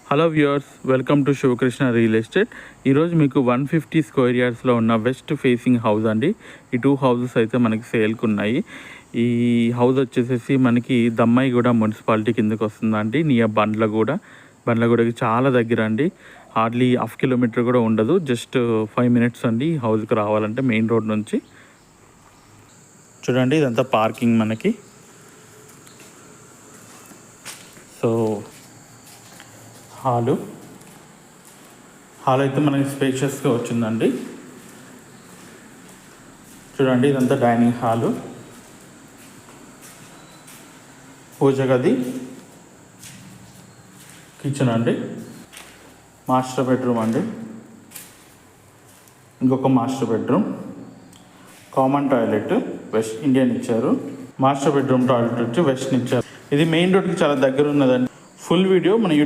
Hello viewers, welcome to Sivakrishna real estate. ఈరోజు మీకు 150 square యార్డ్స్లో ఉన్న వెస్ట్ ఫేసింగ్ హౌస్ అండి. ఈ 2 హౌసెస్ అయితే మనకి సేల్కి ఉన్నాయి. ఈ హౌస్ వచ్చేసేసి మనకి దమ్మాయిగూడ మున్సిపాలిటీ కిందకి వస్తుందండి. నియర్ బండ్లగూడకి చాలా దగ్గర అండి. హార్డ్లీ హాఫ్ కిలోమీటర్ కూడా ఉండదు, జస్ట్ 5 మినిట్స్ అండి ఈ హౌస్కి రావాలంటే మెయిన్ రోడ్ నుంచి. చూడండి, ఇదంతా పార్కింగ్ మనకి. సో హాల్ అయితే మనకి స్పేషియస్గా వచ్చిందండి. చూడండి, ఇదంతా డైనింగ్ హాలు, పూజ గది, కిచెన్ అండి, మాస్టర్ బెడ్రూమ్ అండి, ఇంకొక master bedroom, common toilet west Indian ఇచ్చారు. మాస్టర్ బెడ్రూమ్ టాయిలెట్ వచ్చి వెస్ట్ని ఇచ్చారు. ఇది మెయిన్ రోడ్కి చాలా దగ్గర ఉన్నదండి. ఫుల్ వీడియో మన